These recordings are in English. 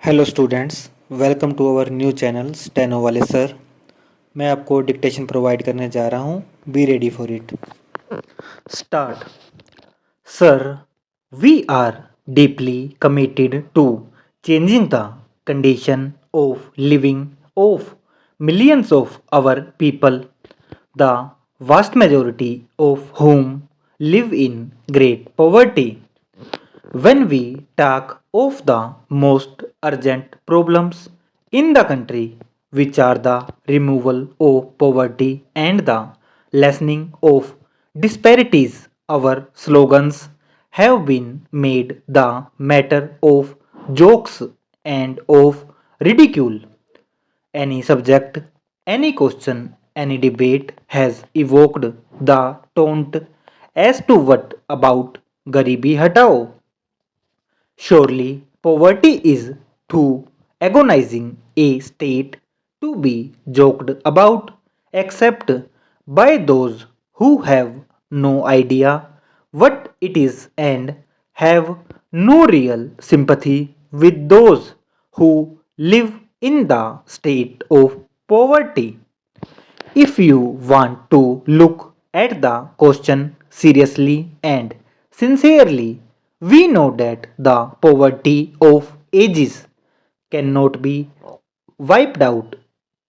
Hello students, welcome to our new channel steno वाले sir. मैं आपको डिक्टेशन प्रोवाइड करने जा रहा हूँ। Be ready for it. Start. Sir, we are deeply committed to changing the condition of living of millions of our people, the vast majority of whom live in great poverty. When we talk of the most urgent problems in the country, which are the removal of poverty and the lessening of disparities, our slogans have been made the matter of jokes and of ridicule. Any subject, any question, any debate has evoked the taunt as to what about Garibi Hatao? Surely poverty is too agonizing a state to be joked about, except by those who have no idea what it is and have no real sympathy with those who live in the state of poverty. If you want to look at the question seriously and sincerely, we know that the poverty of ages cannot be wiped out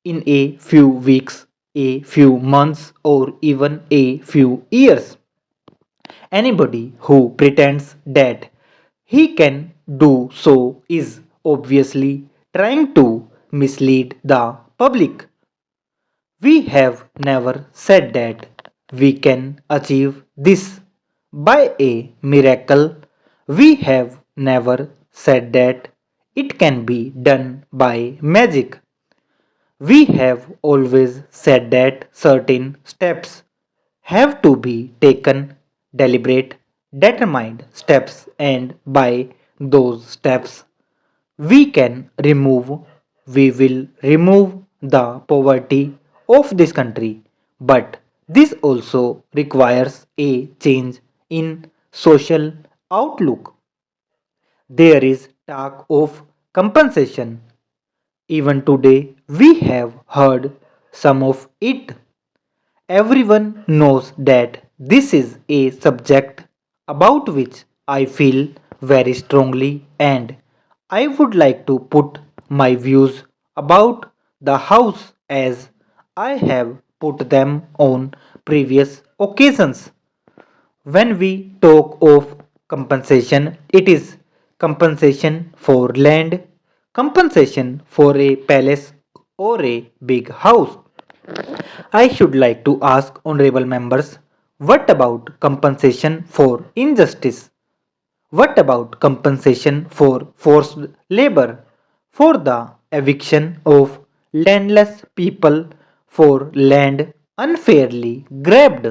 in a few weeks, a few months, or even a few years. Anybody who pretends that he can do so is obviously trying to mislead the public. We have never said that we can achieve this by a miracle. We have never said that it can be done by magic. We have always said that certain steps have to be taken, deliberate, determined steps, and by those steps we can remove, we will remove the poverty of this country. But this also requires a change in social outlook. There is talk of compensation. Even today, we have heard some of it. Everyone knows that this is a subject about which I feel very strongly, and I would like to put my views about the House as I have put them on previous occasions. When we talk of compensation, it is compensation for land, compensation for a palace or a big house. I should like to ask honorable members, what about compensation for injustice? What about compensation for forced labor? For the eviction of landless people, for land unfairly grabbed?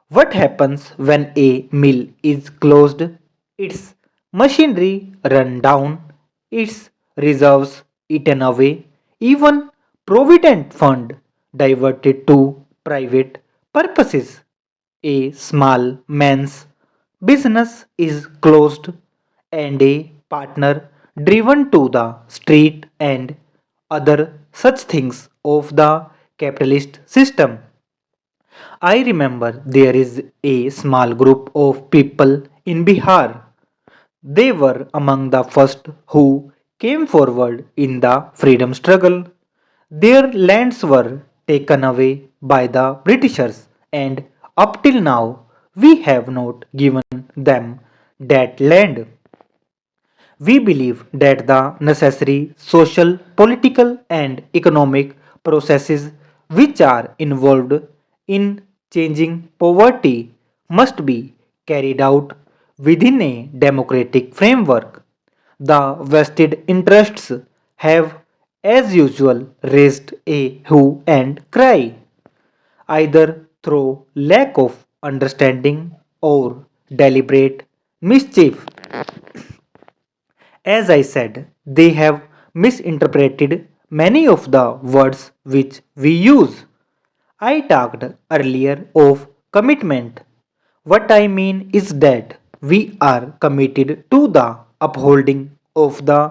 What happens when a mill is closed, its machinery run down, its reserves eaten away, even provident fund diverted to private purposes? A small man's business is closed and a partner driven to the street and other such things of the capitalist system. I remember there is a small group of people in Bihar. They were among the first who came forward in the freedom struggle. Their lands were taken away by the Britishers, and up till now we have not given them that land. We believe that the necessary social, political, and economic processes which are involved in changing poverty must be carried out within a democratic framework. The vested interests have, as usual, raised a hue and cry, either through lack of understanding or deliberate mischief. As I said, they have misinterpreted many of the words which we use. I talked earlier of commitment. What I mean is that we are committed to the upholding of the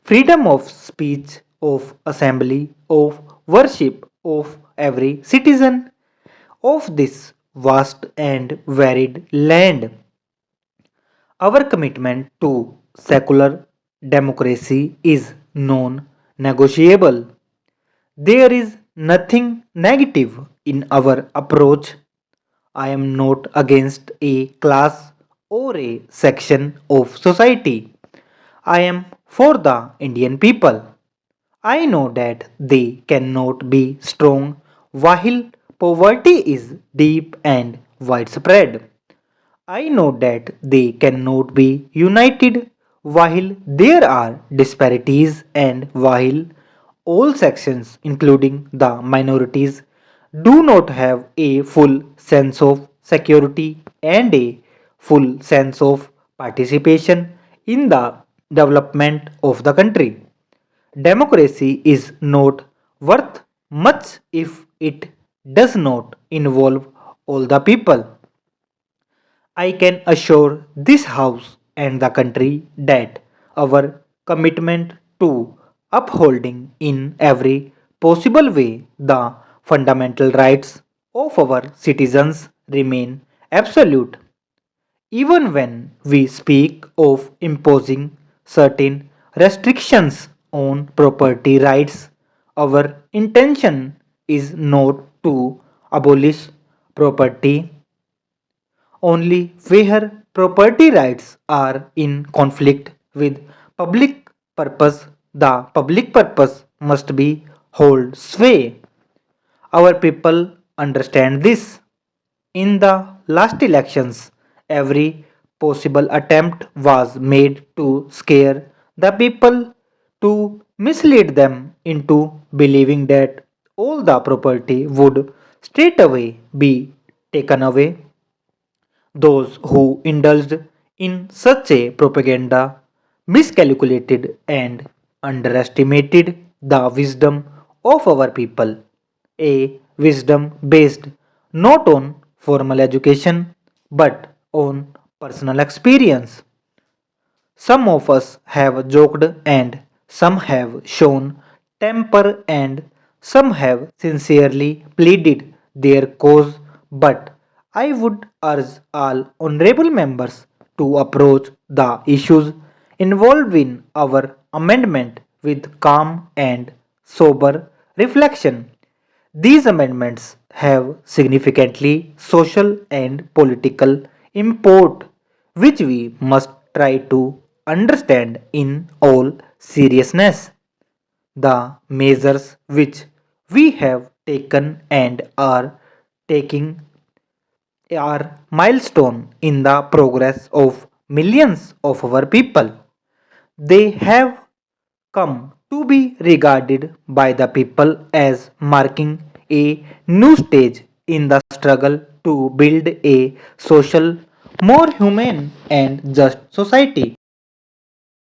freedom of speech, of assembly, of worship of every citizen of this vast and varied land. Our commitment to secular democracy is non negotiable. There is nothing negative in our approach. I am not against a class or a section of society. I am for the Indian people. I know that they cannot be strong while poverty is deep and widespread. I know that they cannot be united while there are disparities and while all sections, including the minorities, do not have a full sense of security and a full sense of participation in the development of the country. Democracy is not worth much if it does not involve all the people. I can assure this House and the country that our commitment to upholding in every possible way the fundamental rights of our citizens remain absolute. Even when we speak of imposing certain restrictions on property rights, our intention is not to abolish property only where property rights are in conflict with public purpose. The public purpose must be hold sway. Our people understand this. In the last elections, every possible attempt was made to scare the people, to mislead them into believing that all the property would straight away be taken away. Those who indulged in such a propaganda miscalculated and underestimated the wisdom of our people, a wisdom based not on formal education but on personal experience. Some of us have joked and some have shown temper and some have sincerely pleaded their cause, but I would urge all honorable members to approach the issues involved in our amendment with calm and sober reflection. These amendments have significantly social and political import, which we must try to understand in all seriousness. The measures which we have taken and are taking are milestone in the progress of millions of our people. They have come to be regarded by the people as marking a new stage in the struggle to build a social, more humane and just society.